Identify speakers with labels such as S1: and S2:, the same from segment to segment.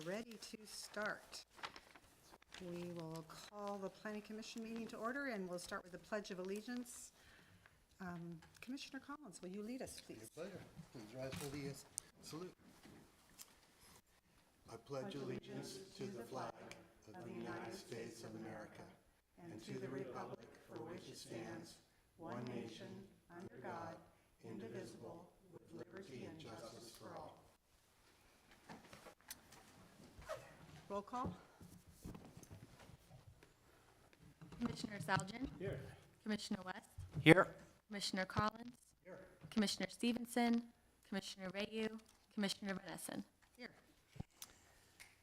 S1: We're ready to start. We will call the Planning Commission meeting to order, and we'll start with the Pledge of Allegiance. Commissioner Collins, will you lead us, please?
S2: Your pleasure. Please rise for the salute. I pledge allegiance to the flag of the United States of America and to the republic for which it stands, one nation, under God, indivisible, with liberty and justice for all.
S1: Roll call.
S3: Commissioner Salgin.
S2: Here.
S3: Commissioner West.
S2: Here.
S3: Commissioner Collins.
S2: Here.
S3: Commissioner Stevenson. Commissioner Rayu. Commissioner Van Essen.
S1: Here.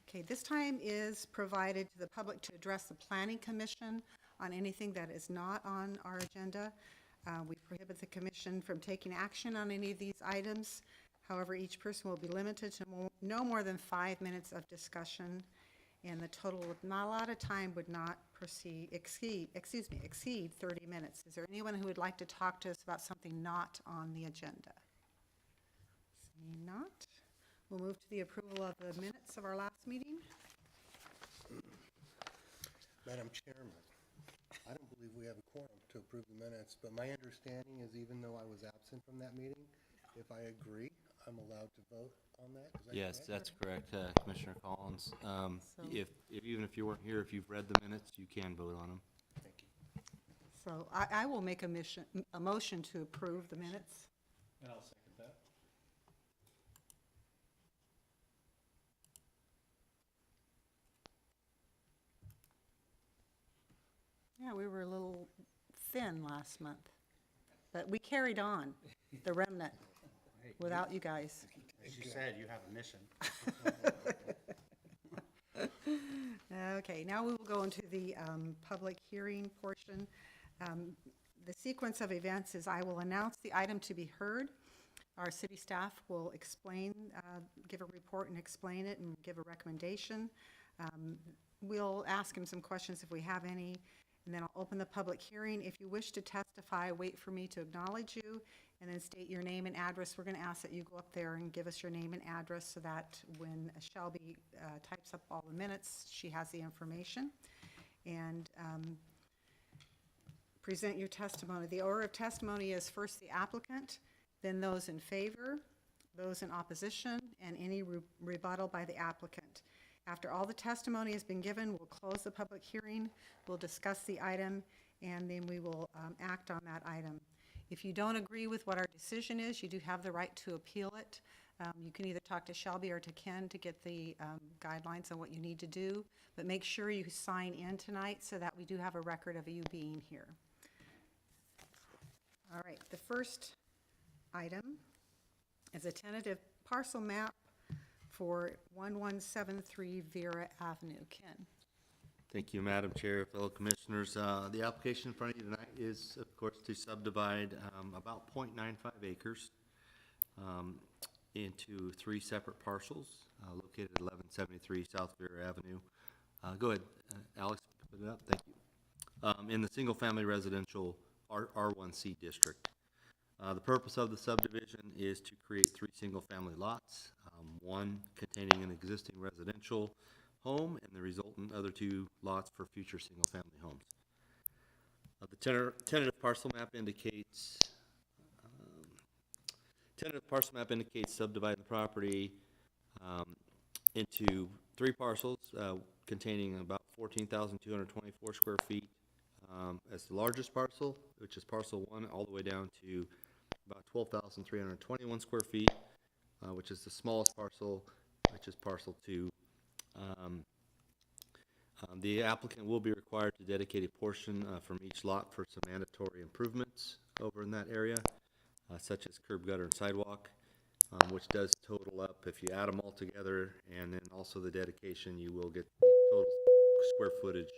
S1: Okay, this time is provided to the public to address the Planning Commission on anything that is not on our agenda. We prohibit the commission from taking action on any of these items. However, each person will be limited to no more than 5 minutes of discussion, and the total not allotted time would not exceed 30 minutes. Is there anyone who would like to talk to us about something not on the agenda? Seeing not, we'll move to the approval of the minutes of our last meeting.
S2: Madam Chairman, I don't believe we have a quorum to approve the minutes, but my understanding is even though I was absent from that meeting, if I agree, I'm allowed to vote on that? Is that
S4: Yes,
S2: correct?
S4: that's correct, Commissioner Collins. Even if you weren't here, if you've read the minutes, you can vote on them.
S2: Thank you.
S1: So I will make a motion to approve the minutes.
S5: And I'll second that.
S1: Yeah, we were a little thin last month, but we carried on, the remnant, without you guys.
S5: As you said, you have a mission.
S1: Okay, now we will go into the public hearing portion. The sequence of events is I will announce the item to be heard. Our city staff will explain, give a report and explain it and give a recommendation. We'll ask him some questions if we have any, and then I'll open the public hearing. If you wish to testify, wait for me to acknowledge you, and then state your name and address. We're going to ask that you go up there and give us your name and address so that when Shelby types up all the minutes, she has the information. And present your testimony. The order of testimony is first the applicant, then those in favor, those in opposition, and any rebuttal by the applicant. After all the testimony has been given, we'll close the public hearing, we'll discuss the item, and then we will act on that item. If you don't agree with what our decision is, you do have the right to appeal it. You can either talk to Shelby or to Ken to get the guidelines on what you need to do, but make sure you sign in tonight so that we do have a record of you being here. All right, the first item is a tentative parcel map for 1173 Vera Avenue. Ken.
S4: Thank you, Madam Chair, fellow commissioners. The application in front of you tonight is, of course, to subdivide about 0.95 acres into 3 separate parcels located at 1173 South Vera Avenue. Go ahead, Alex, put it up. Thank you. In the single-family residential R1C district. The purpose of the subdivision is to create 3 single-family lots, one containing an existing residential home and the resultant other 2 lots for future single-family homes. The tentative parcel map indicates subdividing the property into 3 parcels containing about 14,224 square feet as the largest parcel, which is parcel 1, all the way down to about 12,321 square feet, which is the smallest parcel, which is parcel 2. The applicant will be required to dedicate a portion from each lot for some mandatory improvements over in that area, such as curb, gutter, and sidewalk, which does total up, if you add them all together, and then also the dedication, you will get the total square footage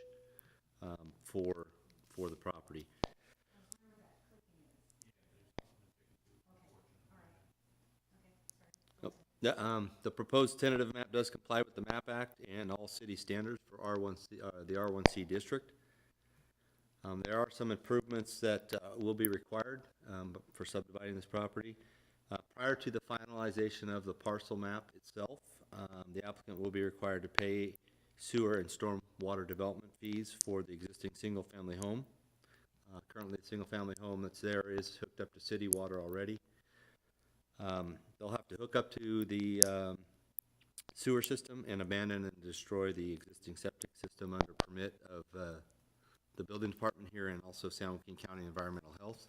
S4: for the property. The proposed tentative map does comply with the MAP Act and all city standards for the R1C district. There are some improvements that will be required for subdividing this property. Prior to the finalization of the parcel map itself, The applicant will be required to pay sewer and stormwater development fees for the existing single-family home. Currently, the single-family home that's there is hooked up to city water already. They'll have to hook up to the sewer system and abandon and destroy the existing septic system under permit of the building department here and also San Joaquin County Environmental Health.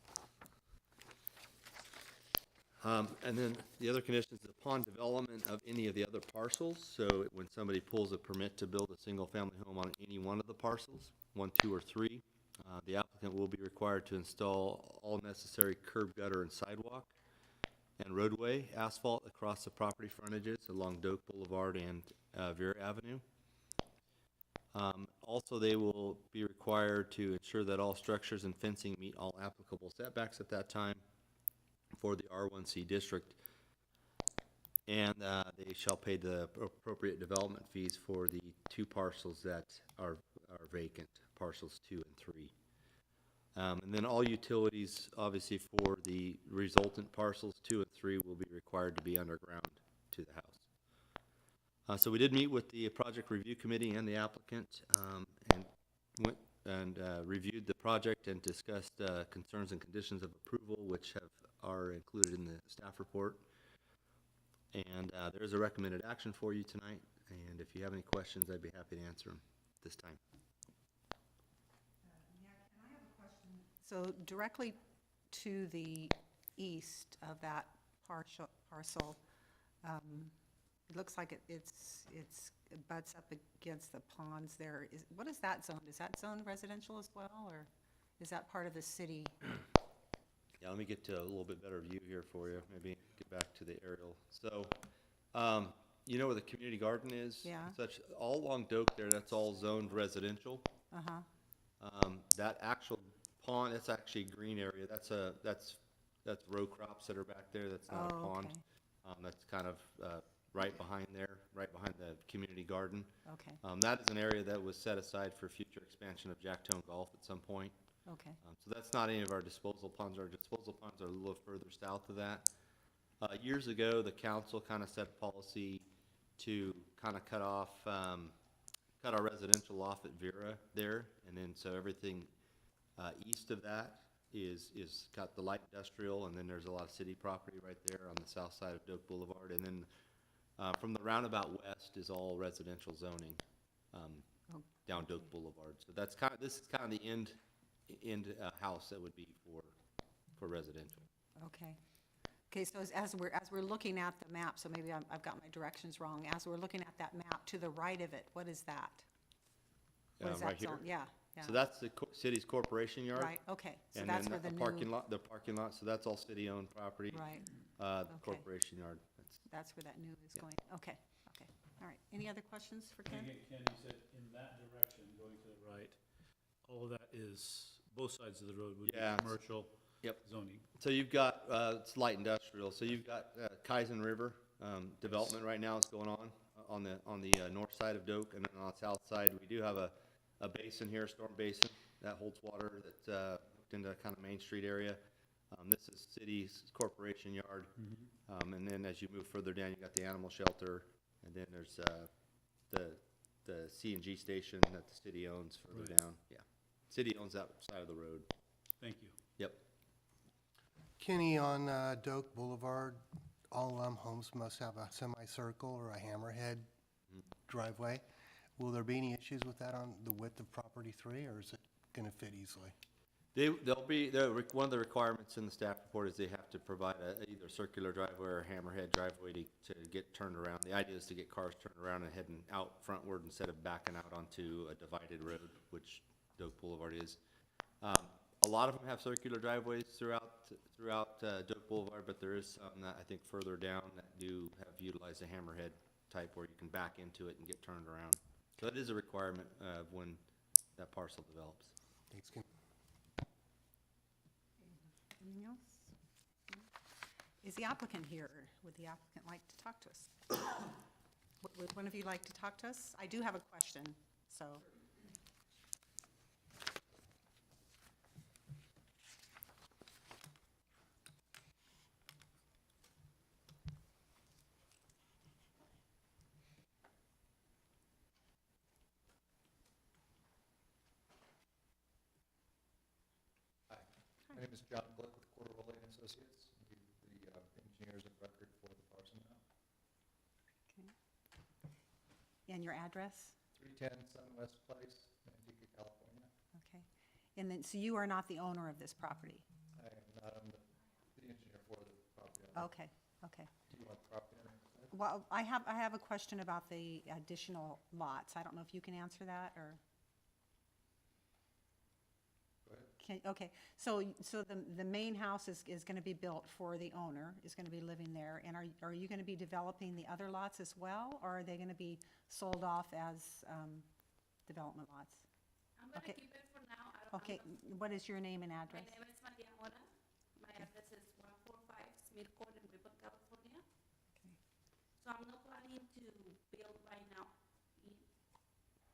S4: And then the other condition is upon development of any of the other parcels. So when somebody pulls a permit to build a single-family home on any one of the parcels, 1, 2, or 3, the applicant will be required to install all necessary curb, gutter, and sidewalk and roadway asphalt across the property frontages along Doak Boulevard and Vera Avenue. Also, they will be required to ensure that all structures and fencing meet all applicable setbacks at that time for the R1C district, and they shall pay the appropriate development fees for the 2 parcels that are vacant, parcels 2 and 3. And then all utilities, obviously for the resultant parcels 2 and 3, will be required to be underground to the house. So we did meet with the project review committee and the applicant, and went and reviewed the project and discussed concerns and conditions of approval, which are included in the staff report. And there is a recommended action for you tonight, and if you have any questions, I'd be happy to answer them this time.
S1: So directly to the east of that parcel, it looks like it butts up against the ponds there. What is that zone? Is that zone residential as well, or is that part of the city?
S4: Yeah, let me get to a little bit better view here for you, maybe get back to the aerial. So, you know where the community garden is?
S1: Yeah.
S4: All along Doak there, that's all zoned residential.
S1: Uh-huh,
S4: That actual pond, that's actually a green area. That's row crops that are back there. That's not a
S1: Oh,
S4: pond.
S1: okay.
S4: That's kind of right behind there, right behind the community garden.
S1: okay,
S4: That is an area that was set aside for future expansion of Jacktone Golf at some point.
S1: okay,
S4: So that's not any of our disposal ponds. Our disposal ponds are a little further south of that. Years ago, the council kind of set a policy to kind of cut our residential off at Vera there, and then so everything east of that is got the light industrial, and then there's a lot of city property right there on the south side of Doak Boulevard, and then from the roundabout west is all residential zoning down Doak Boulevard. So that's this is kind of the end house that would be for residential.
S1: okay. Okay, so as we're looking at the map, so maybe I've got my directions wrong. As we're looking at that map, to the right of it, what is that? What is
S4: Right
S1: that
S4: here.
S1: zone? Yeah, yeah.
S4: So that's the city's corporation yard.
S1: Right, okay, so
S4: And
S1: that's
S4: then
S1: where the
S4: the
S1: new,
S4: parking lot, so that's all city-owned property.
S1: right,
S4: The
S1: Okay.
S4: corporation yard.
S1: that's where that new is
S4: Yeah.
S1: going. Okay, okay, all right. Any other questions for Ken?
S5: And again, Ken, you said in that direction, going to the right, all of that is, both sides of the road would be
S4: Yeah.
S5: commercial
S4: Yep.
S5: zoning.
S4: So you've got, it's light industrial, so you've got Kaizen River development right now is going on the north side of Doak, and then on the south side, we do have a basin here, a storm basin, that holds water that's hooked into kind of Main Street area. This is city's corporation yard, and then as you move further down, you got the animal shelter, and then there's the CNG station that the city owns further
S5: Right.
S4: down. Yeah, city owns that side of the road.
S5: Thank you.
S4: Yep.
S2: Kenny, on Doak Boulevard, all homes must have a semicircle or a hammerhead driveway. Will there be any issues with that on the width of property 3, or is it going to fit easily?
S4: One of the requirements in the staff report is they have to provide either circular driveway or hammerhead driveway to get turned around. The idea is to get cars turned around and heading out frontward instead of backing out onto a divided road, which Doak Boulevard is. A lot of them have circular driveways throughout Doak Boulevard, but there is some that I think further down that do have utilized a hammerhead type where you can back into it and get turned around. So that is a requirement when that parcel develops.
S2: Thanks, Ken.
S1: Anything else? Is the applicant here? Would the applicant like to talk to us? Would one of you like to talk to us? I do have a question, so.
S6: My name is John Glick with Quarterwell and Associates, the engineers of record for the parcel map.
S1: And your address?
S6: 310 Sunwest Place, Manteca, California.
S1: Okay. And then, so you are not the owner of this property?
S6: I am not on the engineer for the property owner.
S1: Okay, okay.
S6: Do you want the property owner?
S1: Well, I have a question about the additional lots. I don't know if you can answer that, or?
S6: Go ahead.
S1: Okay, so the main house is gonna be built for the owner, is gonna be living there, and are you gonna be developing the other lots as well, or are they gonna be sold off as, development lots?
S7: I'm gonna
S1: Okay.
S7: keep it for now. I don't,
S1: Okay, what is your name and
S7: My
S1: address?
S7: name is Maria Mora. My address is 145 Smith Court in River, California.
S1: Okay.
S7: So I'm not planning to build right now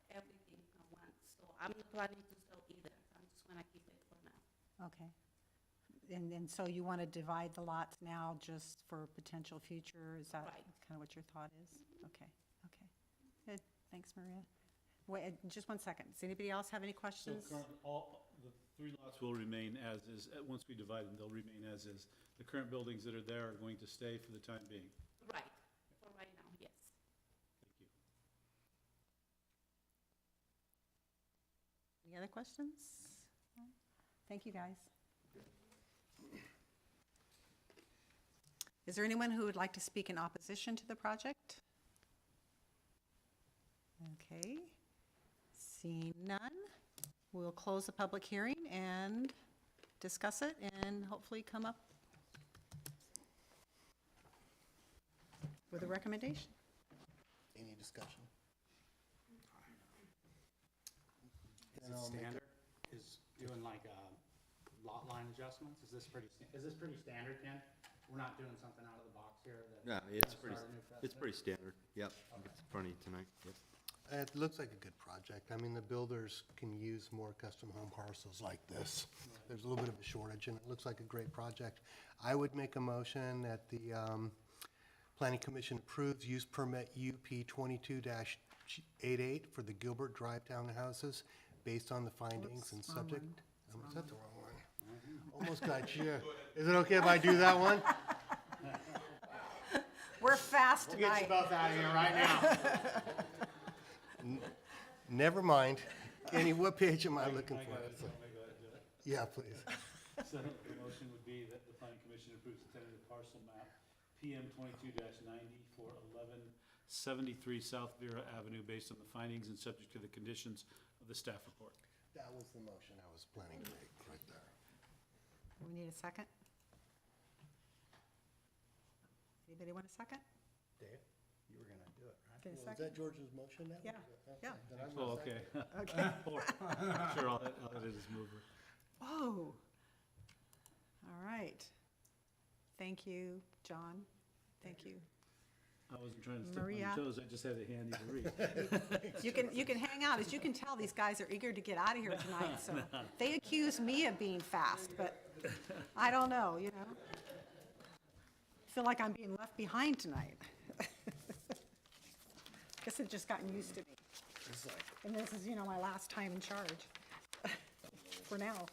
S7: everything at once. So I'm not planning to sell either. I'm just gonna keep it for now.
S1: Okay. And so you wanna divide the lots now just for potential future, is that
S7: Right.
S1: kinda what your thought is? Okay, okay. Good, thanks, Maria. Wait, just one second. Does anybody else have any
S5: So
S1: questions?
S5: current, all, the 3 lots will remain as is. Once we divide them, they'll remain as is. The current buildings that are there are going to stay for the time being.
S7: Right, for right now, yes.
S5: Thank you.
S1: Any other questions? No? Thank you, guys. Is there anyone who would like to speak in opposition to the project? Okay, seeing none, we'll close the public hearing and discuss it and hopefully come up with a recommendation.
S2: Any discussion?
S8: Is
S2: Then
S8: it
S2: I'll make a-
S8: standard? Is doing like lot line adjustments? Is this pretty standard, Ken? We're not doing something out of the box here that.
S4: Yeah,
S8: gonna start a new
S4: it's
S8: precedent?
S4: pretty standard. Yep, it's in front of you tonight. Yep.
S2: It looks like a good project. I mean, the builders can use more custom home parcels like this. There's a little bit of a shortage, and it looks like a great project. I would make a motion that the Planning Commission approves use permit UP 22-88 for the Gilbert Drive townhouses based on the findings and subject. Was that the wrong one? Almost got you. Is it okay if I do that one?
S1: We're fast
S8: We'll get you
S1: tonight.
S8: both out of here right now.
S2: Never mind. Kenny, what page am I looking
S5: I
S2: for?
S5: got it, so I got it, do it.
S2: Yeah, please.
S5: So the motion would be that the planning commission approves the tentative parcel map, PM 22-90 for 1173 South Vera Avenue, based on the findings and subject to the conditions of the staff report.
S2: That was the motion I was planning to make, right there.
S1: We need a second? Anybody want a second?
S8: Dave, you were gonna do it, right?
S1: Get a
S2: Was
S1: second?
S2: that George's motion now?
S1: Yeah, yeah.
S2: Then I'm
S5: Oh,
S2: gonna
S5: okay.
S1: Okay.
S5: Sure, all that is mover.
S1: Oh. All right. Thank you, John. Thank you.
S5: I wasn't trying to step on
S1: Maria?
S5: your toes, I just had it handy to read.
S1: You can hang out. As you can tell, these guys are eager to get out of here tonight, so. They accuse me of being fast, but I don't know, you know? Feel like I'm being left behind tonight. Guess I've just gotten used to me. And this is, my last time in charge, for now.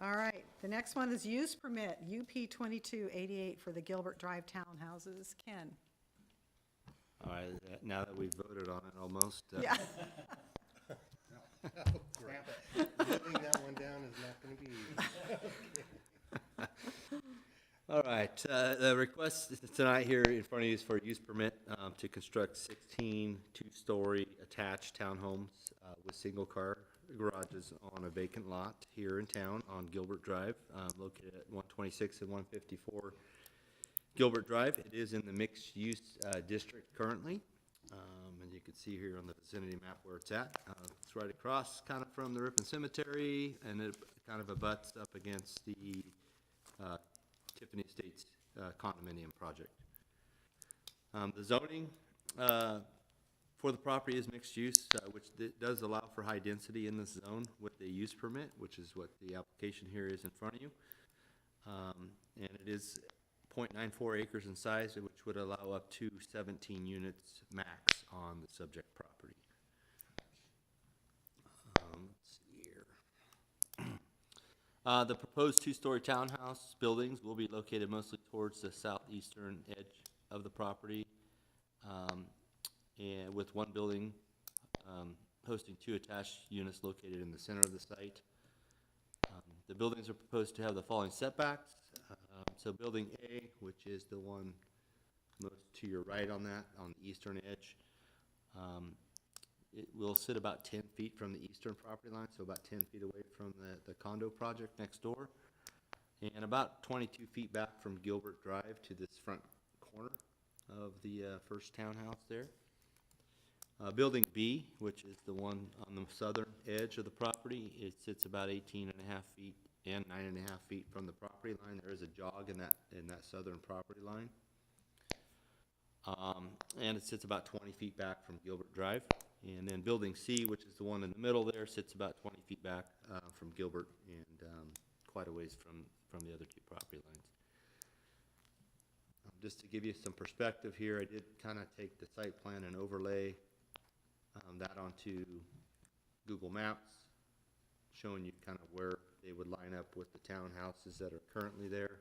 S1: All right, the next one is use permit, UP 2288 for the Gilbert Drive townhouses. Ken?
S4: All right, now that we've voted on it almost.
S1: Yeah.
S2: Living that one down is not gonna be easy.
S4: All right, the request tonight here in front of you is for a use permit to construct 16 two-story attached townhomes with single-car garages on a vacant lot here in town on Gilbert Drive, located at 126 and 154 Gilbert Drive. It is in the mixed-use district currently, and you can see here on the vicinity map where it's at. It's right across kind of from the Ripon Cemetery, and it kind of abuts up against the Tiffany Estates condominium project. The zoning for the property is mixed use, which does allow for high density in this zone with a use permit, which is what the application here is in front of you. And it is 0.94 acres in size, which would allow up to 17 units max on the subject property. Let's see here. The proposed two-story townhouse buildings will be located mostly towards the southeastern edge of the property, and with one building hosting 2 attached units located in the center of the site. The buildings are proposed to have the following setbacks. So Building A, which is the one most to your right on that, on the eastern edge, it will sit about 10 feet from the eastern property line, so about 10 feet away from the condo project next door, and about 22 feet back from Gilbert Drive to this front corner of the first townhouse there. Building B, which is the one on the southern edge of the property, it sits about 18 and a half feet and 9 and a half feet from the property line. There is a jog in that southern property line. And it sits about 20 feet back from Gilbert Drive. And then Building C, which is the one in the middle there, sits about 20 feet back from Gilbert and quite a ways from the other 2 property lines. Just to give you some perspective here, I did kind of take the site plan and overlay that onto Google Maps, showing you kind of where they would line up with the townhouses that are currently there.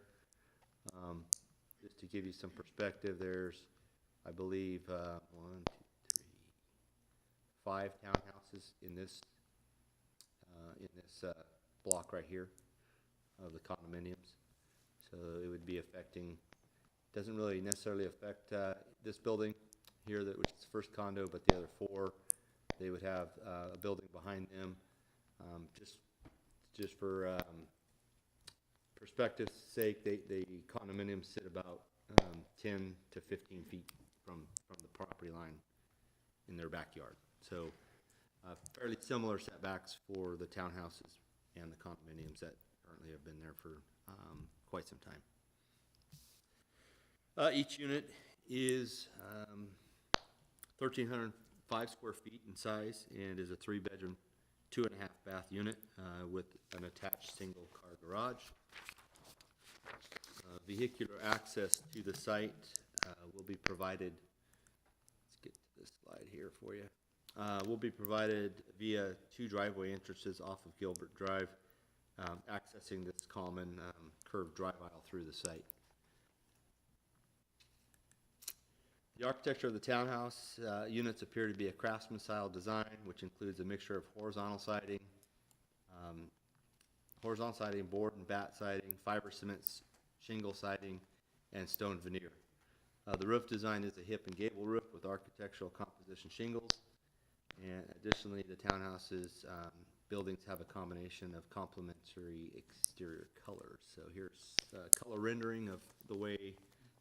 S4: Just to give you some perspective, there's, I believe, 5 townhouses in this block right here of the condominiums. So it would be affecting, doesn't really necessarily affect this building here, which is the first condo, but the other 4, they would have a building behind them. Just for perspective's sake, the condominiums sit about 10 to 15 feet from the property line in their backyard. So fairly similar setbacks for the townhouses and the condominiums that currently have been there for quite some time. Each unit is 1,305 square feet in size and is a 3-bedroom, 2.5-bath unit with an attached single-car garage. Vehicular access to the site will be provided. Let's get to this slide here for you. Will be provided via 2 driveway entrances off of Gilbert Drive, accessing this common curved drive aisle through the site. The architecture of the townhouse units appear to be a craftsman-style design, which includes a mixture of horizontal siding, board and bat siding, fiber cement shingle siding, and stone veneer. The roof design is a hip and gable roof with architectural composition shingles, and additionally, the townhouses buildings have a combination of complementary exterior colors. So here's a color rendering of the way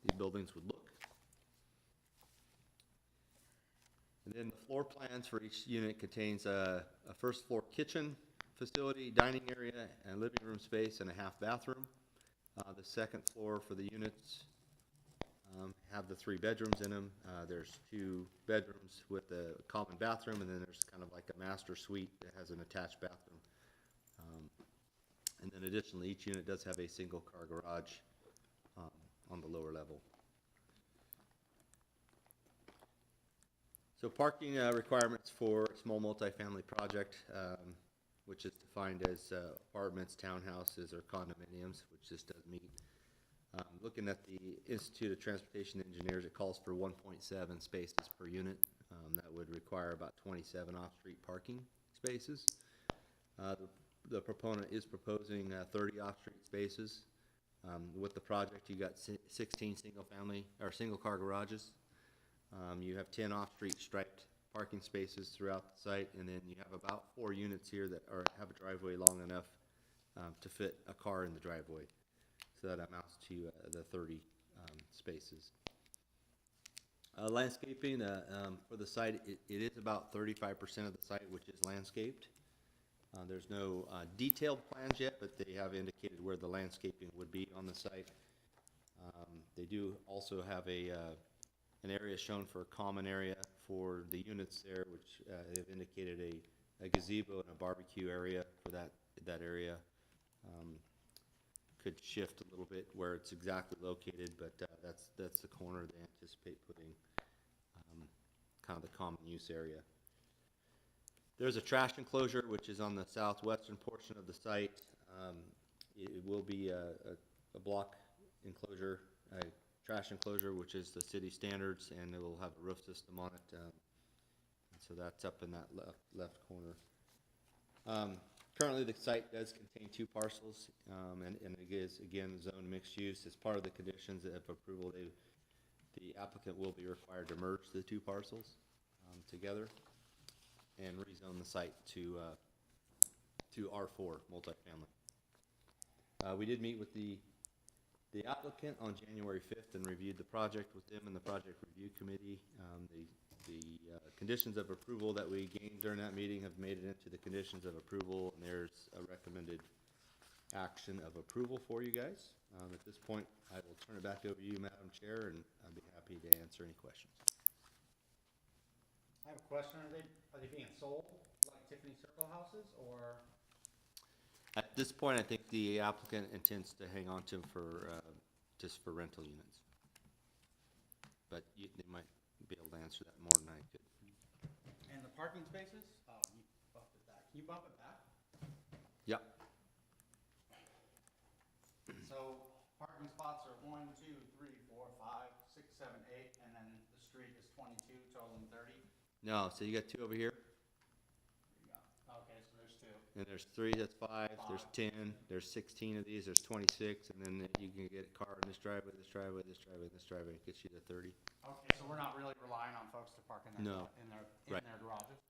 S4: the buildings would look. And then the floor plans for each unit contains a first floor kitchen facility, dining area, and living room space, and a half bathroom. The second floor for the units have the 3 bedrooms in them. There's 2 bedrooms with a common bathroom, and then there's kind of like a master suite that has an attached bathroom. And then additionally, each unit does have a single car garage on the lower level. So parking requirements for a small multifamily project, which is defined as apartments, townhouses, or condominiums, which this does meet. Looking at the Institute of Transportation Engineers, it calls for 1.7 spaces per unit. That would require about 27 off-street parking spaces. The proponent is proposing 30 off-street spaces. With the project, you got 16 single-family or single-car garages. You have 10 off-street striped parking spaces throughout the site, and then you have about 4 units here that have a driveway long enough to fit a car in the driveway. So that amounts to the 30 spaces. Landscaping for the site, it is about 35% of the site which is landscaped. There's no detailed plans yet, but they have indicated where the landscaping would be on the site. They do also have an area shown for a common area for the units there, which they've indicated a gazebo and a barbecue area for that area. Could shift a little bit where it's exactly located, but that's the corner they anticipate putting kind of the common use area. There's a trash enclosure which is on the southwestern portion of the site. it will be a block enclosure, a trash enclosure, which is the city standards, and it will have a roof system on it. And so that's up in that left corner. Currently, the site does contain 2 parcels, and it is, again, zoned mixed use. As part of the conditions of approval, the applicant will be required to merge the 2 parcels together and rezone the site to R4 multifamily. We did meet with the applicant on January 5th and reviewed the project with them and the project review committee. The conditions of approval that we gained during that meeting have made it into the conditions of approval, and there's a recommended action of approval for you guys. At this point, I will turn it back over to you, Madam Chair, and I'd be happy to answer any questions.
S8: I have a question. Are they being sold like Tiffany Circle houses, or?
S4: At this point, I think the applicant intends to hang on to them for, just for rental units. But they might be able to answer that more than I could.
S8: And the parking spaces? Oh, you bumped it back. Can you bump it back?
S4: Yep.
S8: So parking spots are 1, 2, 3, 4, 5, 6, 7, 8, and then the street is 22, totaling 30.
S4: No, so you got 2 over here,
S8: There you go. Okay, so there's 2.
S4: and there's 3, that's 5, there's 10, there's 16 of these, there's 26, and then you can get a car in this driveway, this driveway, this driveway, this driveway, it gets you to 30.
S8: Okay, so we're not really relying on folks to park in their,
S4: No.
S8: in their
S4: Right.
S8: garages?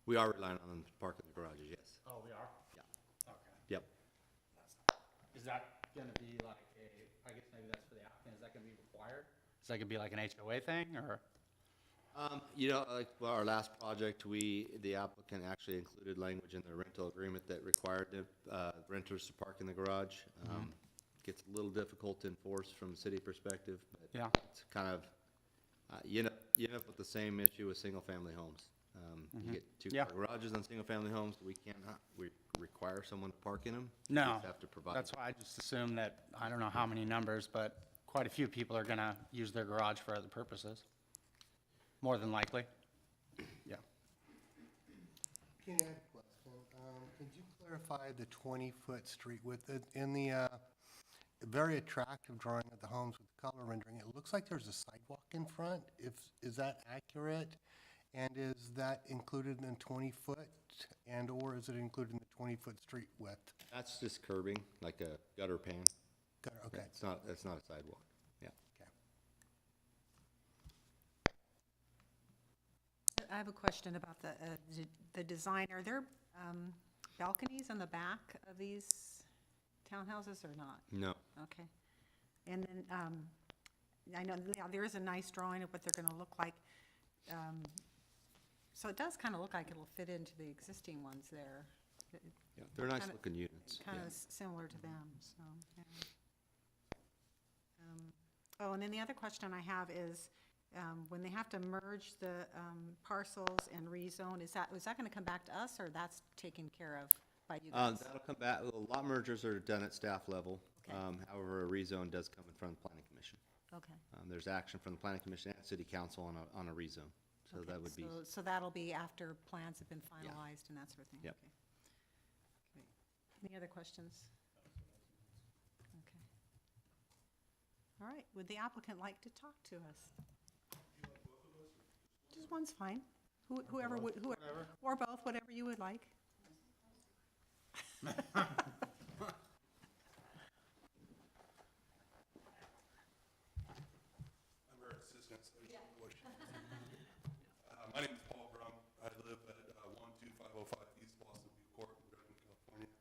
S4: We are relying on them to park in the garages, yes.
S8: Oh, we are?
S4: Yeah.
S8: Okay.
S4: Yep.
S8: Is that gonna be like I guess maybe that's for the applicant, is that gonna be required? Is that gonna be like an HOA thing, or?
S4: You know, like our last project, the applicant actually included language in their rental agreement that required the renters to park in the garage. Gets a little difficult to enforce from a city perspective, but
S8: Yeah.
S4: it's kind of, you end up with the same issue with single-family homes. You get 2
S8: Yeah.
S4: car garages on single-family homes, we require someone to park in them. We
S8: No,
S4: just have to provide.
S8: that's why I just assumed that, I don't know how many numbers, but quite a few people are gonna use their garage for other purposes. More than likely. Yeah.
S2: Can I add a question? Could you clarify the 20-foot street width? In the very attractive drawing of the homes with the color rendering, it looks like there's a sidewalk in front. Is that accurate? And is that included in 20-foot, and/or is it included in the 20-foot street width?
S4: That's just curbing, like a gutter pan.
S2: Okay.
S4: It's not a sidewalk, yeah.
S2: Okay.
S1: I have a question about the design. Are there balconies on the back of these townhouses or not?
S4: No.
S1: Okay. And then, I know, yeah, there is a nice drawing of what they're gonna look like. So it does kind of look like it'll fit into the existing ones there.
S4: Yeah, they're nice looking units.
S1: Kind
S4: yeah.
S1: of similar to them, so, yeah. Oh, and then the other question I have is, when they have to merge the parcels and rezone, is that gonna come back to us, or that's taken care of by you guys?
S4: That'll come back, lot mergers are done at staff level.
S1: Okay.
S4: However, a rezone does come in front of the planning commission.
S1: Okay.
S4: There's action from the planning commission and city council on a rezone. So
S1: Okay,
S4: that would be,
S1: So that'll be after plans have been
S4: Yeah.
S1: finalized and that sort of thing?
S4: Yep.
S1: Okay. Okay. Any other questions? Okay. All right, would the applicant like to talk to us? Just one's fine. Whoever, whoever, or both, whatever you would like.
S9: I'm her assistant, so you should voice. My name is Paul Brum. I live at 12505 East Boston View Court in Redmond, California.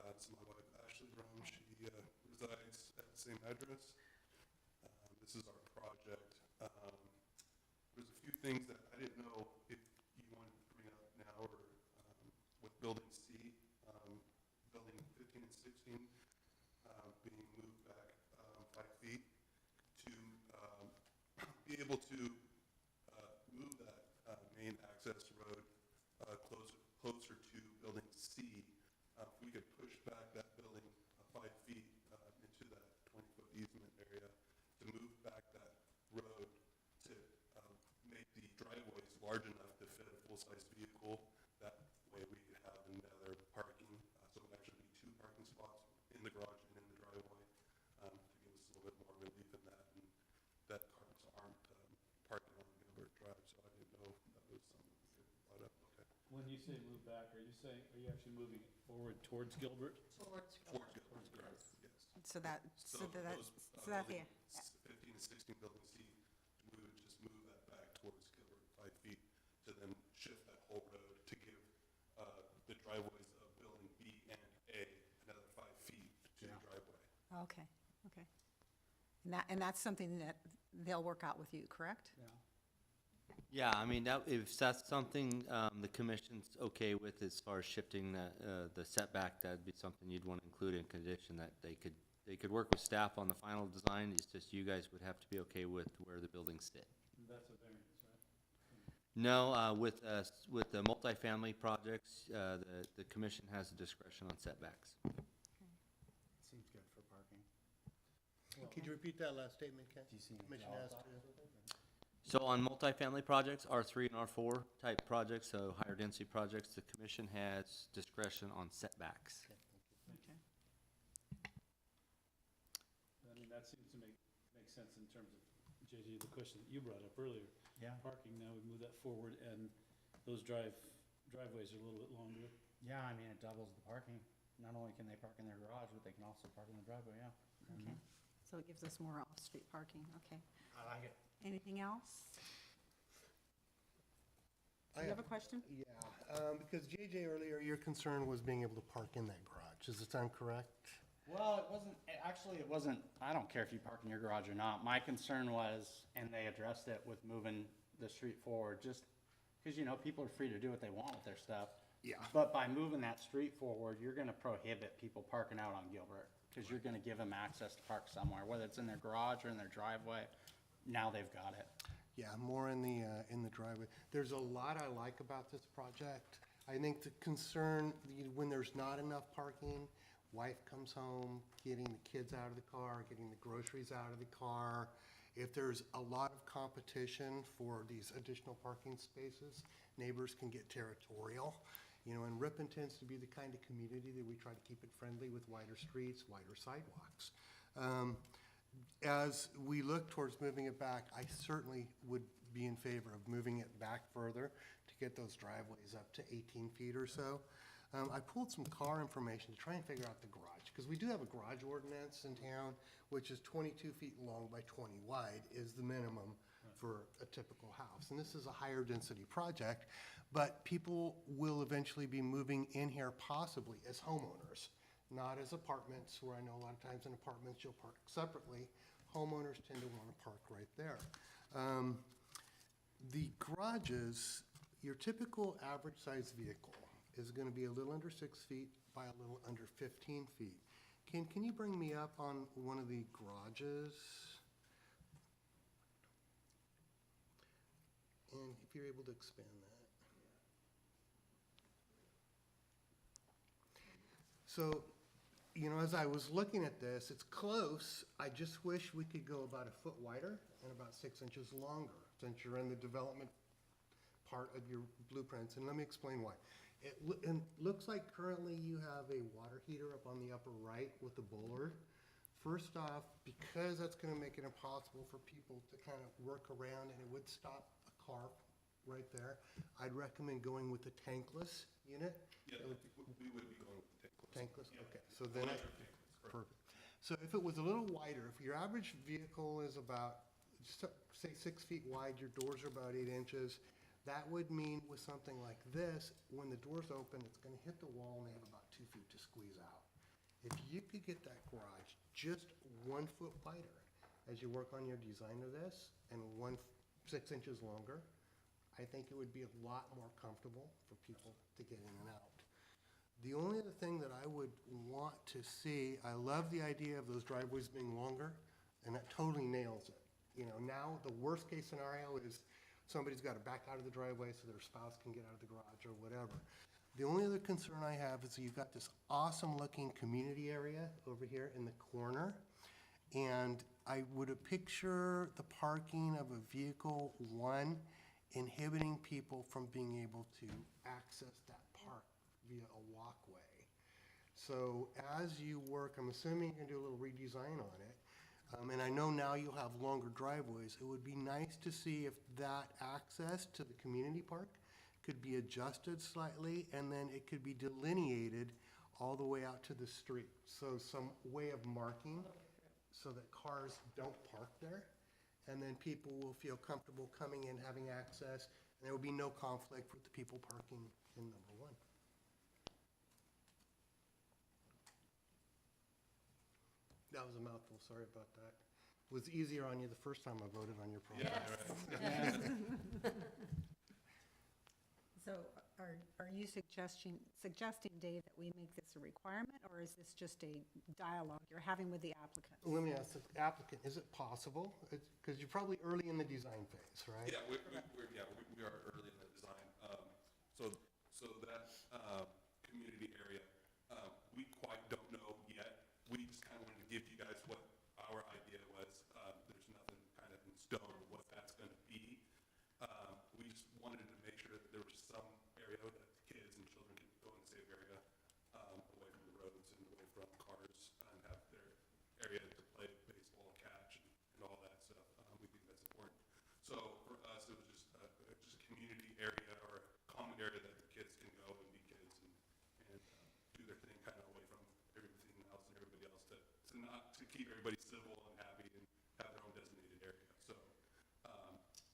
S9: It's my wife Ashley Brum. She resides at the same address. This is our project. There's a few things that I didn't know if you wanted to bring up now or with Building C, Building 15 and 16 being moved back 5 feet to be able to move that main access road closer to Building C. If we could push back that building 5 feet into that 20-foot easement area to move back that road to make the driveways large enough to fit a full-size vehicle. That way we could have another parking, so it would actually be 2 parking spots in the
S5: When you say move back, are you actually moving forward towards Gilbert?
S7: towards.
S9: Towards Gilbert, correct, yes.
S1: So that, so that,
S9: those,
S1: so that,
S9: building
S1: yeah.
S9: 15 and 16 building C, we would just move that back towards Gilbert 5 feet to then shift that whole road to give the driveways of building B and A another 5 feet to the driveway.
S1: Okay, okay. And that's something that they'll work out with you, correct?
S8: Yeah.
S4: Yeah, I mean, if that's something the commission's okay with as far as shifting the setback, that'd be something you'd want to include in condition, that they could work with staff on the final design. It's just you guys would have to be okay with where the buildings sit.
S5: That's a variance, right?
S4: No, with the multifamily projects, the commission has the discretion on setbacks.
S8: Seems good for parking.
S2: Could you repeat that last statement, Ken?
S8: Do you see any
S2: Commission has to.
S4: So on multifamily projects, R3 and R4 type projects, so higher density projects, the commission has discretion on setbacks.
S1: Okay.
S5: I mean, that seems to make sense in terms of, JJ, the question that you brought up earlier.
S8: Yeah.
S5: Parking, now we move that forward, and those driveways are a little bit longer.
S8: Yeah, I mean, it doubles the parking. Not only can they park in their garage, but they can also park in the driveway, yeah.
S1: Okay. So it gives us more off-street parking, okay.
S8: I like it.
S1: Anything else? Do
S2: I
S1: you have a question?
S2: Yeah, because JJ, earlier, your concern was being able to park in that garage. Does it sound correct?
S8: Well, it wasn't, I don't care if you park in your garage or not. My concern was, and they addressed it with moving the street forward, just because, people are free to do what they want with their stuff.
S2: Yeah.
S8: But by moving that street forward, you're gonna prohibit people parking out on Gilbert, because you're gonna give them access to park somewhere, whether it's in their garage or in their driveway. Now they've got it.
S2: Yeah, more in the driveway. There's a lot I like about this project. I think the concern, when there's not enough parking, wife comes home, getting the kids out of the car, getting the groceries out of the car. If there's a lot of competition for these additional parking spaces, neighbors can get territorial. And Ripon tends to be the kind of community that we try to keep it friendly with wider streets, wider sidewalks. As we look towards moving it back, I certainly would be in favor of moving it back further to get those driveways up to 18 feet or so. I pulled some car information to try and figure out the garage, because we do have a garage ordinance in town, which is 22 feet long by 20 wide is the minimum for a typical house. And this is a higher density project, but people will eventually be moving in here possibly as homeowners, not as apartments, where I know a lot of times in apartments you'll park separately. Homeowners tend to want to park right there. The garages, your typical average size vehicle is going to be a little under 6 feet by a little under 15 feet. Can you bring me up on one of the garages? And if you're able to expand that. So, as I was looking at this, it's close. I just wish we could go about a foot wider and about 6 inches longer, since you're in the development part of your blueprints. And let me explain why. It looks like currently you have a water heater up on the upper right with the bollard. First off, because that's going to make it impossible for people to kind of work around, and it would stop a car right there, I'd recommend going with the tankless unit.
S9: Yeah, we would be going with the
S2: Tankless, okay, so then perfect. So if it was a little wider, if your average vehicle is about, say 6 feet wide, your doors are about 8 inches, that would mean with something like this, when the doors open, it's gonna hit the wall and they have about 2 feet to squeeze out. If you could get that garage just 1 foot wider as you work on your design of this, and 6 inches longer, I think it would be a lot more comfortable for people to get in and out. The only other thing that I would want to see, I love the idea of those driveways being longer, and that totally nails it. Now the worst case scenario is somebody's got to back out of the driveway so their spouse can get out of the garage or whatever. The only other concern I have is that you've got this awesome looking community area over here in the corner. And I would picture the parking of a vehicle, one, inhibiting people from being able to access that park via a walkway. So as you work, I'm assuming you're gonna do a little redesign on it. And I know now you'll have longer driveways. It would be nice to see if that access to the community park could be adjusted slightly, and then it could be delineated all the way out to the street. So some way of marking so that cars don't park there, and then people will feel comfortable coming in, having access, and there will be no conflict with the people parking in number one. That was a mouthful, sorry about that. It was easier on you the first time I voted on your project.
S1: So are you suggesting, Dave, that we make this a requirement, or is this just a dialogue you're having with the applicant?
S2: Let me ask the applicant, is it possible? Because you're probably early in the design phase, right?
S9: Yeah, we are early in the design. So that community area, we quite don't know yet. We just kind of wanted to give you guys what our idea was. There's nothing kind of in stone what that's going to be. We just wanted to make sure that there was some area that kids and children can go in a safe area, away from the roads and away from cars, and have their area to play baseball, catch, and all that stuff. We think that's important. So for us, it was just a community area or a common area that the kids can go and be kids and do their thing kind of away from everything else and everybody else to keep everybody civil and happy and have their own designated area. So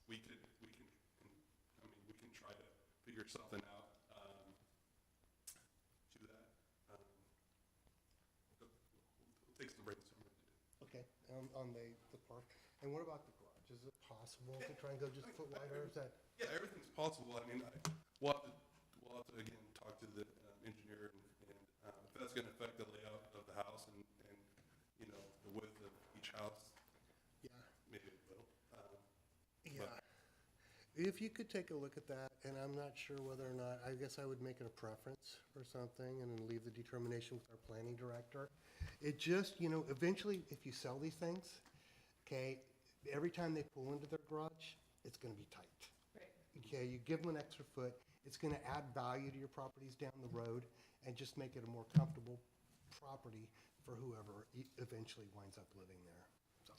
S9: we can try to figure something out to that. It'll take some brainstorming to do.
S2: Okay, on the park. And what about the garage? Is it possible to try and go just a foot wider? Is that?
S9: Yeah, everything's possible. I mean, we'll have to again talk to the engineer and if that's going to affect the layout of the house and the width of each house,
S2: Yeah.
S9: maybe it will.
S2: Yeah. If you could take a look at that, and I'm not sure whether or not, I guess I would make it a preference or something and then leave the determination with our planning director. It just, eventually, if you sell these things, okay, every time they pull into their garage, it's gonna be tight. Okay, you give them an extra foot, it's gonna add value to your properties down the road and just make it a more comfortable property for whoever eventually winds up living there, so.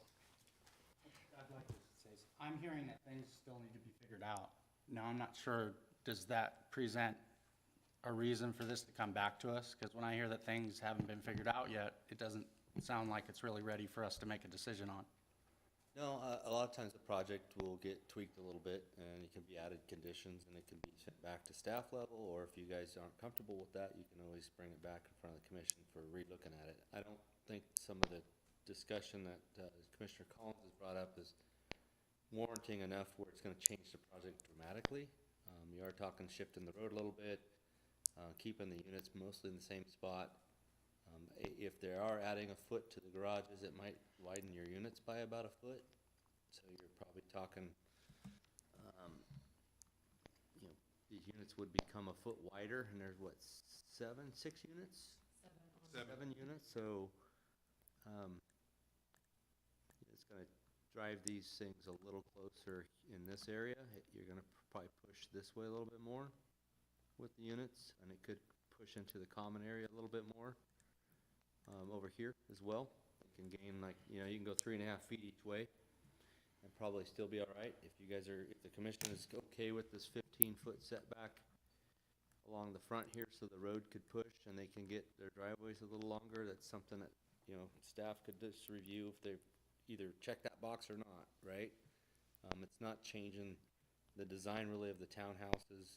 S8: I'd like to say, I'm hearing that things still need to be figured out. Now, I'm not sure, does that present a reason for this to come back to us? Because when I hear that things haven't been figured out yet, it doesn't sound like it's really ready for us to make a decision on.
S4: No, a lot of times the project will get tweaked a little bit, and it can be added conditions, and it can be sent back to staff level, or if you guys aren't comfortable with that, you can always bring it back in front of the commission for re-looking at it. I don't think some of the discussion that Commissioner Collins has brought up is warranting enough where it's gonna change the project dramatically. You are talking shifting the road a little bit, keeping the units mostly in the same spot. If they are adding a foot to the garages, it might widen your units by about a foot. So you're probably talking, these units would become a foot wider, and there's what, 6 units? Seven units, so, it's gonna drive these things a little closer in this area. You're gonna probably push this way a little bit more with the units, and it could push into the common area a little bit more. Over here as well. You can gain you can go 3.5 feet each way and probably still be all right. If the commission is okay with this 15-foot setback along the front here so the road could push and they can get their driveways a little longer, that's something that, staff could just review if they either check that box or not, right? It's not changing the design really of the townhouses.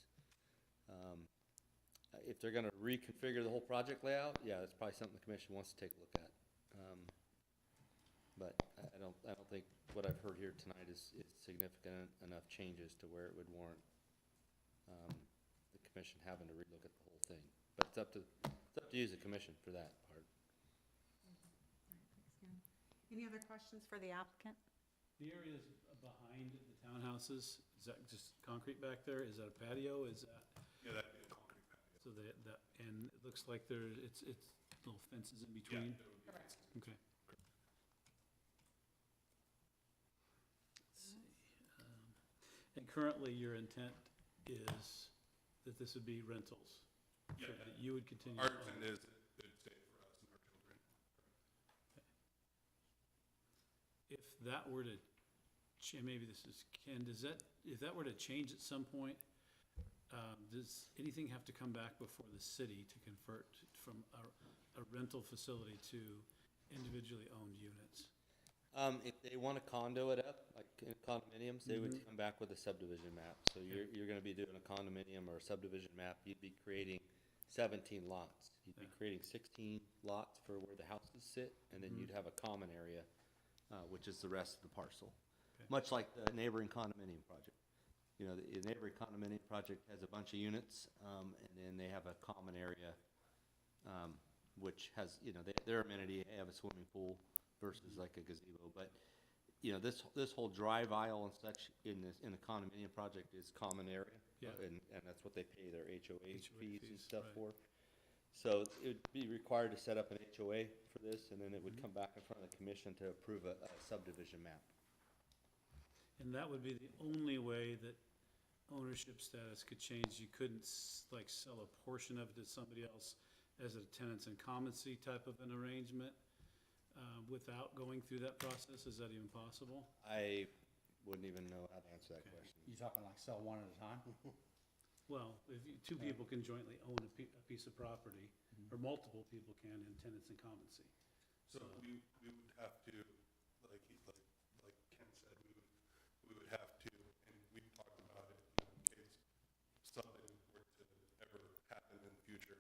S4: If they're gonna reconfigure the whole project layout, yeah, that's probably something the commission wants to take a look at. But I don't think what I've heard here tonight is significant enough changes to where it would warrant, the commission having to relook at the whole thing. But it's up to you as a commission for that part.
S1: Any other questions for the applicant?
S5: The areas behind the townhouses, is that just concrete back there? Is that a patio? Is that,
S9: Yeah, that'd be a concrete patio.
S5: so and it looks like it's little fences in
S9: Yeah,
S5: between?
S9: it would be fenced.
S5: Okay. Let's see. And currently, your intent is that this would be rentals?
S9: Yeah,
S5: So that you would continue?
S9: our
S5: to own.
S9: intent is that it'd stay for us and our children.
S5: If that were to, maybe this is Ken, if that were to change at some point, does anything have to come back before the city to convert from a rental facility to individually owned units?
S4: If they want to condo it up, like in condominiums, they would come back with a subdivision map. So you're gonna be doing a condominium or a subdivision map, you'd be creating 17 lots. You'd be creating 16 lots for where the houses sit, and then you'd have a common area, which is the rest of the parcel.
S5: Okay.
S4: Much like the neighboring condominium project. You know, the neighboring condominium project has a bunch of units, and then they have a common area, which has, you know, their amenity, they have a swimming pool versus like a gazebo. But, you know, this whole drive aisle and such in the condominium project is common area.
S5: Yeah.
S4: And that's what they pay their HOA fees and
S5: fees,
S4: stuff
S5: right.
S4: for. So it would be required to set up an HOA for this, and then it would come back in front of the commission to approve a subdivision map.
S5: And that would be the only way that ownership status could change? You couldn't like sell a portion of it to somebody else as a tenants in common-see type of an arrangement without going through that process? Is that even possible?
S4: I wouldn't even know how to answer that question.
S8: You talking like sell one at a time?
S5: Well, if two people can jointly own a piece of property, or multiple people can in tenants in common-see.
S9: So we would have to, like Ken said, we would have to, and we've talked about it, you know, in case something were to ever happen in the future,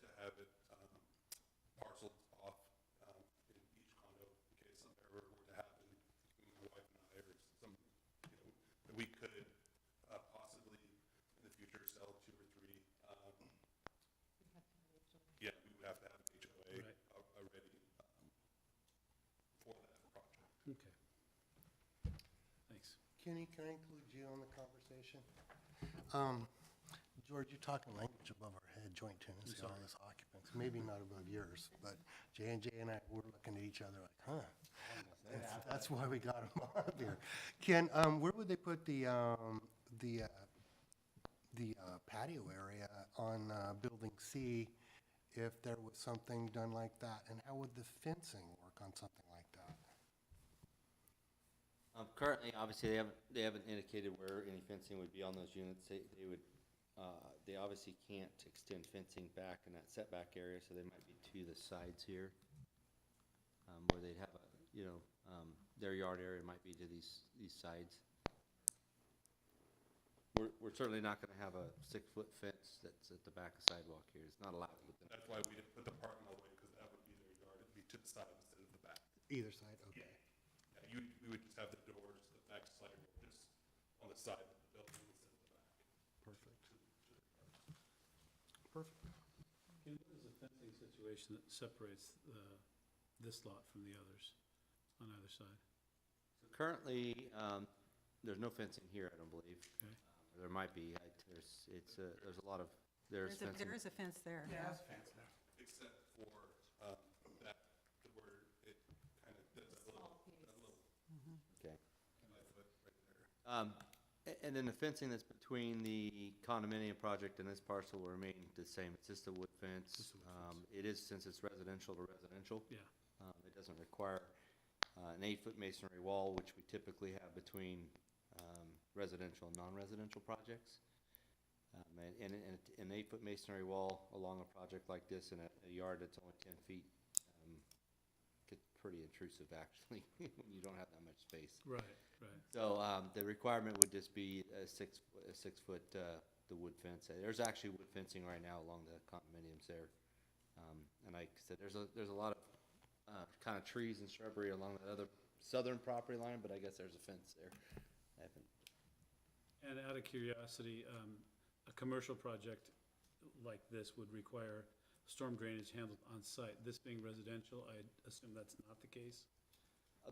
S9: to have it parceled off in each condo, in case something ever were to happen between my wife and I, or some, you know, that we could possibly in the future sell 2 or 3. Yeah, we would have to have an HOA
S5: Right.
S9: already for that project.
S5: Okay. Thanks.
S2: Kenny, can I include you on the conversation? George, you're talking language above our head, joint tenancy, all this occupants, maybe not above yours, but J&J and I, we're looking at each other like, huh? That's why we got them up here. Ken, where would they put the patio area on Building C if there was something done like that? And how would the fencing work on something like that?
S4: Currently, obviously, they haven't indicated where any fencing would be on those units. They would, they obviously can't extend fencing back in that setback area, so they might be to the sides here, where they'd have a, you know, their yard area might be to these sides. We're certainly not gonna have a 6-foot fence that's at the back of sidewalk here. It's not allowed within.
S9: That's why we didn't put the parking all the way, because that would be their yard, it'd be to the side instead of the back.
S2: Either side, okay.
S9: Yeah, we would just have the doors, the back sidewalk, just on the side of the building instead of the back.
S2: Perfect. Perfect.
S5: Ken, what is the fencing situation that separates this lot from the others on either side?
S4: Currently, there's no fencing here, I don't believe.
S5: Okay.
S4: There might be. There's a lot of, there's fencing.
S1: There is a fence there.
S8: Yeah, that's fancy.
S9: Except for that, where it kind of, that little
S4: Okay.
S9: 5-foot right there.
S4: And then the fencing that's between the condominium project and this parcel will remain the same. It's just a wood fence.
S5: Just a wood fence.
S4: It is, since it's residential to residential.
S5: Yeah.
S4: It doesn't require an 8-foot masonry wall, which we typically have between residential and non-residential projects. And an 8-foot masonry wall along a project like this in a yard that's only 10 feet gets pretty intrusive, actually, when you don't have that much space.
S5: Right, right.
S4: So the requirement would just be a 6-foot the wood fence. There's actually wood fencing right now along the condominiums there. And like I said, there's a lot of kind of trees and shrubbery along that other southern property line, but I guess there's a fence there.
S5: And out of curiosity, a commercial project like this would require storm drainage handled on site. This being residential, I assume that's not the case?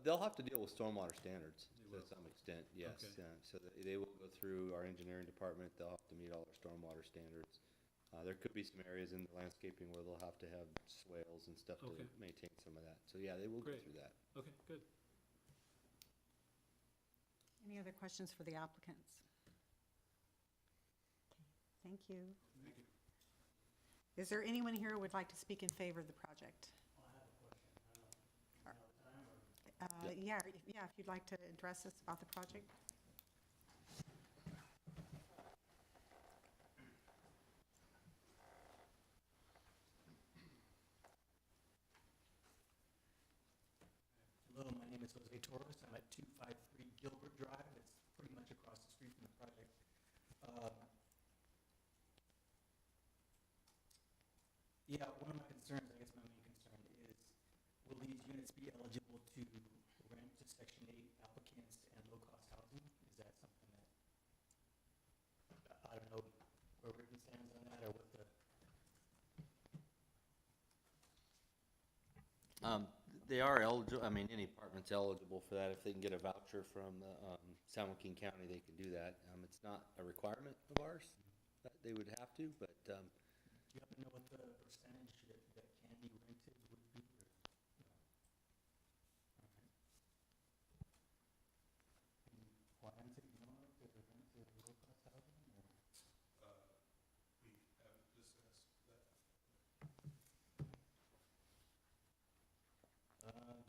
S4: They'll have to deal with stormwater standards
S5: They
S4: to
S5: will.
S4: some extent, yes.
S5: Okay.
S4: So they will go through our engineering department. They'll have to meet all our stormwater standards. There could be some areas in the landscaping where they'll have to have swales and stuff to
S5: Okay.
S4: maintain some of that. So yeah, they will go
S5: Great.
S4: through that.
S5: Okay, good.
S1: Any other questions for the applicants? Okay, thank you.
S9: Thank you.
S1: Is there anyone here who would like to speak in favor of the project? Yeah, if you'd like to address us about the project.
S10: name is Jose Torres. I'm at 253 Gilbert Drive. It's pretty much across the street from the project. Yeah, one of my concerns, I guess my main concern is, will these units be eligible to rent to Section 8 applicants and low-cost housing? Is that something that, I don't know where Ricky stands on that, or what the,
S4: They are eligible, I mean, any apartment's eligible for that. If they can get a voucher from San Joaquin County, they can do that. It's not a requirement of ours that they would have to, but
S10: do you happen to know what the percentage that can be rented would be? Or, no? All right. Any plans that you know of to rent to low-cost housing, or?
S9: We haven't discussed that.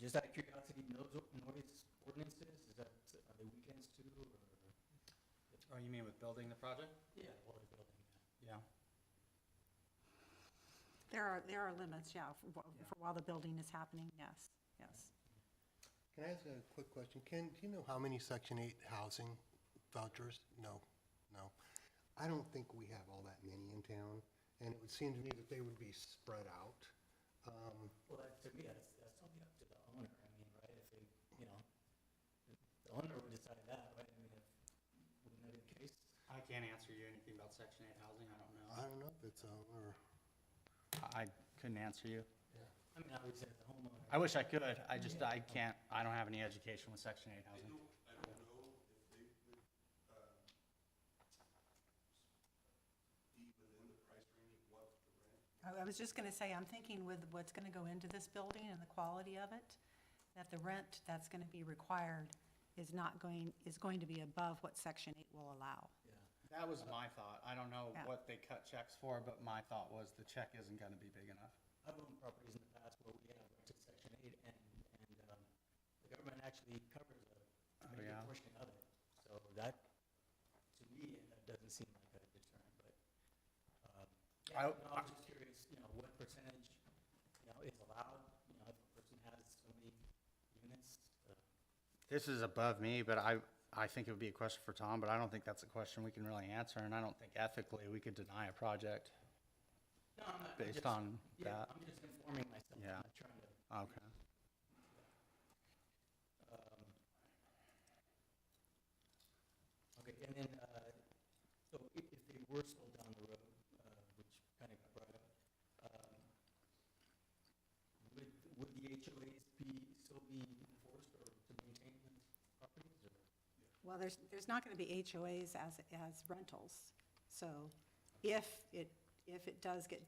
S10: Just out of curiosity, noise ordinances, is that, are they weekends too, or?
S8: Oh, you mean with building the project?
S10: Yeah, while they're building,
S8: Yeah.
S1: There are limits, yeah, for while the building is happening, yes, yes.
S2: Can I ask a quick question? Do you know how many Section 8 housing vouchers? No. I don't think we have all that many in town, and it would seem to me that they would be spread out.
S10: Well, to me, that's totally up to the owner, I mean, right, if they, you know, the owner would decide that, right, I mean, wouldn't that be the case?
S8: I can't answer you anything about Section 8 housing, I don't know.
S2: I don't know if it's owner.
S8: I couldn't answer you.
S10: I mean, obviously, as the homeowner.
S8: I wish I could, I can't, I don't have any education with Section 8 housing.
S9: I don't know if they would be within the price range of what the rent.
S1: I was just going to say, I'm thinking with what's going to go into this building and the quality of it, that the rent that's going to be required is going to be above what Section 8 will allow.
S8: That was my thought. I don't know
S1: Yeah.
S8: what they cut checks for, but my thought was the check isn't gonna be big enough.
S10: I've owned properties in the past where we have rented Section 8, and the government actually covers a pretty
S8: yeah?
S10: good portion of it. So that, to me, that doesn't seem like a deterrent, but, yeah, no, I'm just curious, you know, what percentage, you know, is allowed, you know, if a person has so many units.
S8: This is above me, but I think it would be a question for Tom, but I don't think that's a question we can really answer, and I don't think ethically we could deny a project
S10: No, I'm not.
S8: based
S10: just,
S8: on
S10: yeah,
S8: that.
S10: I'm just informing myself.
S8: Yeah.
S10: I'm not trying to.
S8: Okay.
S10: Okay, and then, so if they were sold down the road, which kind of got brought up, would the HOAs still be enforced or to maintain these properties, or?
S1: Well, there's not going to be HOAs as rentals. So if it does get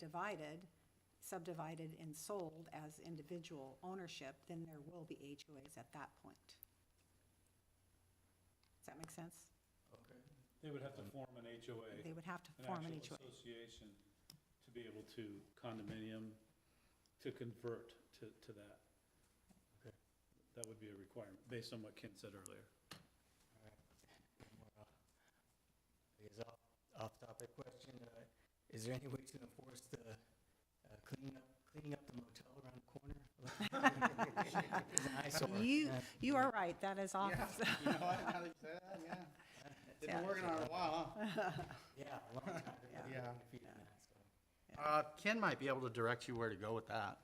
S1: subdivided and sold as individual ownership, then there will be HOAs at that point. Does that make sense?
S10: Okay.
S5: They would have to form an HOA.
S1: They would have to form an
S5: actual
S1: HOA.
S5: association to be able to condominium, to convert to that.
S10: Okay.
S5: That would be a requirement, based on what Ken said earlier.
S10: All right. One more, I guess off-topic question. Is there any way to enforce the cleaning up the motel around the corner? It's an eyesore.
S1: You are right, that is off.
S8: You know what, now that you say that, yeah.
S1: Yeah.
S8: Been working on it a while, huh?
S10: Yeah, a long time.
S8: Yeah.
S10: Defeating that, so.
S8: Ken might be able to direct you where to go with that.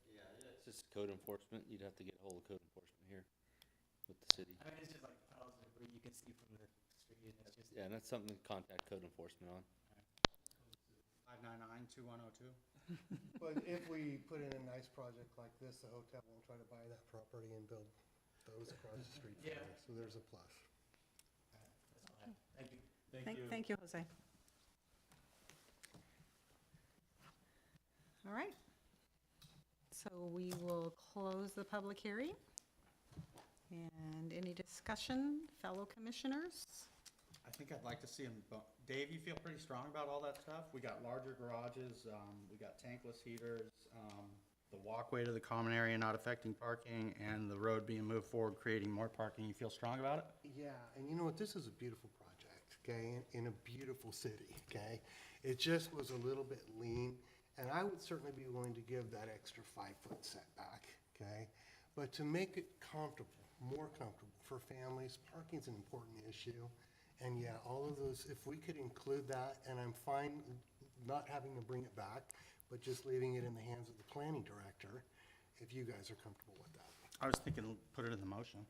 S4: yeah, it's just code enforcement. You'd have to get a hold of code enforcement here with the city.
S10: I mean, it's just like piles of debris you can see from the street, and it's just.
S4: Yeah, and that's something to contact code enforcement on.
S8: 599-2102.
S2: But if we put in a nice project like this, the hotel won't try to buy that property and build those across the street from
S10: Yeah.
S2: there, so there's a plus.
S10: That's all I have. Thank you.
S5: Thank you.
S1: Thank you, Jose. All right. So we will close the public hearing. And any discussion, fellow commissioners?
S8: I think I'd like to see him, Dave, you feel pretty strong about all that stuff? We got larger garages, we got tankless heaters, the walkway to the common area not affecting parking, and the road being moved forward, creating more parking. You feel strong about it?
S2: Yeah, and you know what, this is a beautiful project, okay, in a beautiful city, okay? It just was a little bit lean, and I would certainly be willing to give that extra 5-foot setback, okay? But to make it comfortable, more comfortable for families, parking's an important issue. And yeah, all of those, if we could include that, and I'm fine not having to bring it back, but just leaving it in the hands of the planning director, if you guys are comfortable with that.
S8: I was thinking, put it in the motion.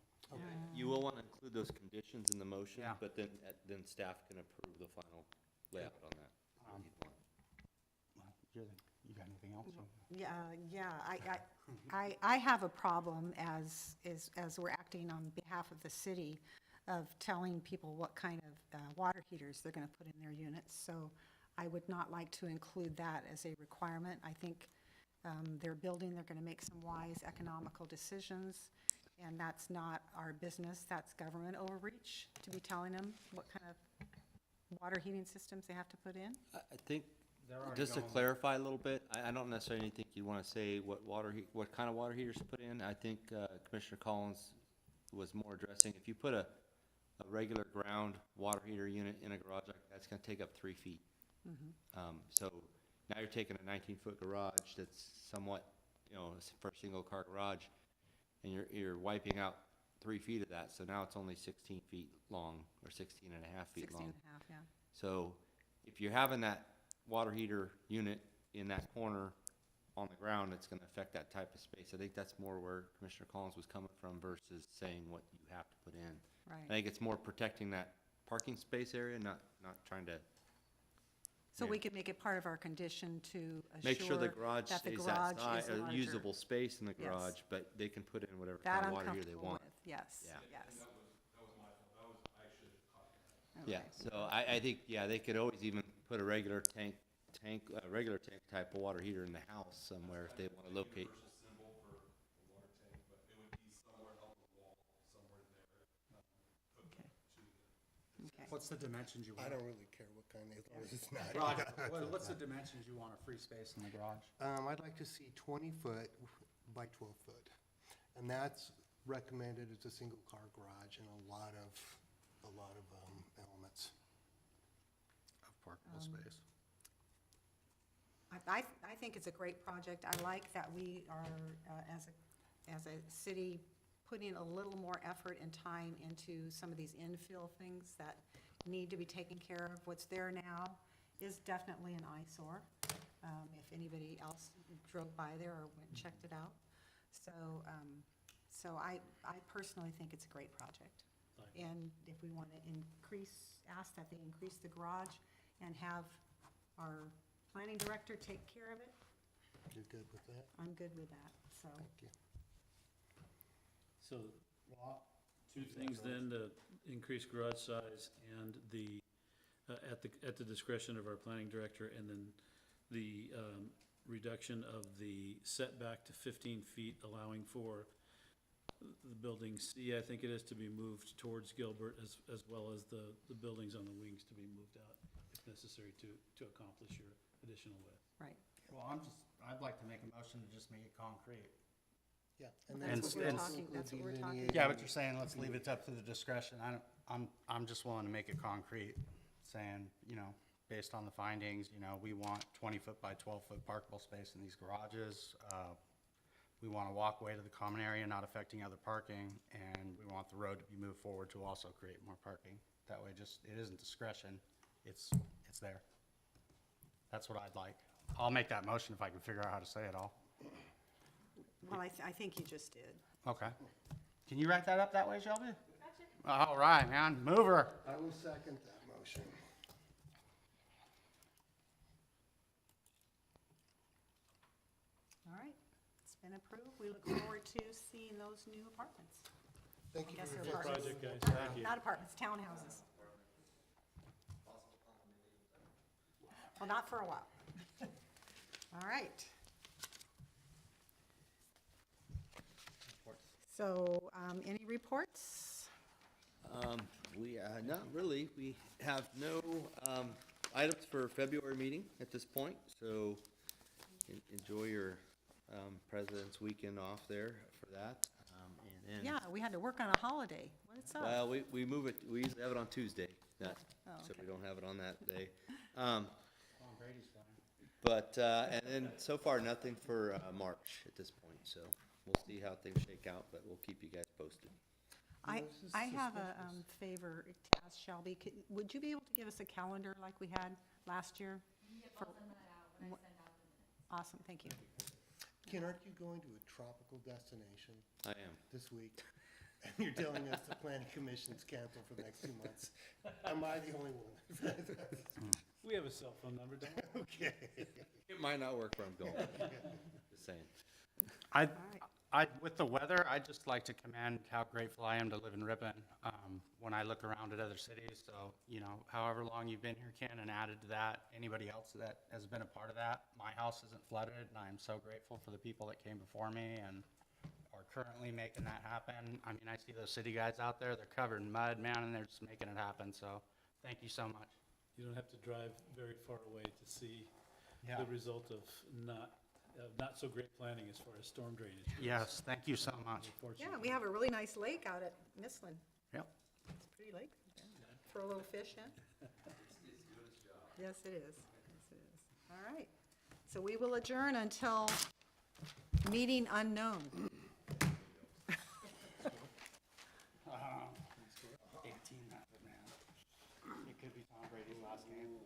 S4: You will want to include those conditions in the motion,
S8: Yeah.
S4: but then staff can approve the final layout on that.
S8: Um, Well, You got anything else?
S1: I have a problem as we're acting on behalf of the city of telling people what kind of water heaters they're going to put in their units. So I would not like to include that as a requirement. I think they're building, they're going to make some wise economical decisions, and that's not our business. That's government overreach to be telling them what kind of water heating systems they have to put in.
S4: I think,
S8: They're already
S4: just to
S8: going-
S4: clarify a little bit, I don't necessarily think you want to say what kind of water heaters to put in. I think Commissioner Collins was more addressing, if you put a regular ground water heater unit in a garage, that's going to take up 3 feet. So now you're taking a 19-foot garage that's somewhat, for a single-car garage, and you're wiping out 3 feet of that, so now it's only 16 feet long, or 16 and a half feet
S1: 16
S4: long.
S1: and a half, yeah.
S4: So if you're having that water heater unit in that corner on the ground, it's gonna affect that type of space. I think that's more where Commissioner Collins was coming from versus saying what you have to put in. I
S1: Right.
S4: think it's more protecting that parking space area, not trying to
S1: So we could make it part of our condition to
S4: make sure the
S1: assure
S4: garage
S1: that the
S4: stays that
S1: garage
S4: size,
S1: is
S4: a
S1: larger.
S4: usable space in the
S1: Yes.
S4: garage, but they can put in whatever
S1: That
S4: kind of
S1: I'm
S4: water heater they
S1: comfortable
S4: want.
S1: with, yes,
S4: Yeah.
S1: yes.
S4: Yeah,
S1: Okay.
S4: so I think, they could always even put a regular tank type of water heater in the house somewhere if they want to locate.
S9: Symbol for the water tank, but it would be somewhere up the wall, somewhere there, hooked
S1: Okay.
S9: up to the.
S1: Okay.
S8: What's the dimensions you
S2: I
S8: want?
S2: don't really care what kind, as long as it's not.
S8: What's the dimensions you want of free space in the garage?
S2: I'd like to see 20 foot by 12 foot. And that's recommended as a single car garage in a lot of elements.
S8: Of parkable space.
S1: I think it's a great project. I like that we are, as a city, putting a little more effort and time into some of these infill things that need to be taken care of. What's there now is definitely an eyesore, if anybody else drove by there or went and checked it out. So I personally think it's a great project. And if we want to ask that they increase the garage and have our planning director take care of it,
S2: You're good with that?
S1: I'm good with that, so.
S2: Thank you.
S5: So, two things then, the increased garage size and at the discretion of our planning director, and then the reduction of the setback to 15 feet, allowing for the building C, I think it is, to be moved towards Gilbert, as well as the buildings on the wings to be moved out, if necessary, to accomplish your additional width.
S1: Right.
S8: Well, I'd like to make a motion to just make it concrete.
S2: Yeah.
S1: Well,
S2: then
S1: that's what we're talking- that's what we're talking
S2: delineate-
S8: Yeah, but you're saying let's leave it up to the discretion. I'm just willing to make it concrete, saying, based on the findings, we want 20-foot by 12-foot parkable space in these garages. We want a walkway to the common area, not affecting other parking, and we want the road to be moved forward to also create more parking. That way, it isn't discretion, it's there. That's what I'd like. I'll make that motion if I can figure out how to say it all.
S1: Well, I think you just did.
S8: Okay. Can you write that up that way, Shelby? Gotcha. All right, man, mover.
S2: I will second that motion.
S1: All right, it's been approved. We look forward to seeing those new apartments.
S2: Thank
S1: I
S2: you
S1: guess
S2: for
S1: they're
S2: your
S1: apartments.
S5: Project, guys, thank you.
S1: Not apartments, townhouses. Well, not for a while. All right. So, any reports?
S4: Not really. We have no items for February meeting at this point, so enjoy your President's Weekend off there for that. And then,
S1: Yeah, we had to work on a holiday. What's up?
S4: well, we move it, we usually have it on Tuesday,
S1: Oh,
S4: so
S1: okay.
S4: we don't have it on that day.
S8: Brady's fine.
S4: But, and then so far, nothing for March at this point, so we'll see how things shake out, but we'll keep you guys posted.
S1: I
S2: this is
S1: have a
S2: suspicious.
S1: favor to ask Shelby. Would you be able to give us a calendar like we had last year?
S3: Yep,
S1: For-
S3: I'll send that out when I send out the minutes.
S1: Awesome, thank you.
S2: Ken, aren't you going to a tropical destination
S4: I am.
S2: this week? And you're telling us the planning commission's canceled for the next 2 months? Am I the only one?
S5: We have a cell phone number, don't we?
S2: Okay.
S4: It might not work where I'm going. Just saying.
S8: With the weather, I'd just like to commend how grateful I am to live in Ripon. When I look around at other cities, so, however long you've been here, Ken, and added to that, anybody else that has been a part of that, my house isn't flooded, and I'm so grateful for the people that came before me and are currently making that happen. I mean, I see those city guys out there, they're covered in mud, man, and they're just making it happen, so thank you so much.
S5: You don't have to drive very far away to see
S8: Yeah.
S5: the result of not so great planning as far as storm drainage. goes.
S8: Yes, thank you so much.
S1: Yeah,
S5: Unfortunately.
S1: we have a really nice lake out at Mislin.
S8: Yep.
S1: It's a pretty lake. Throw a little fish in. Yes, it is. Yes, it is. All right. So we will adjourn until meeting unknown.
S8: 18, man. It could be Tom Brady's last game.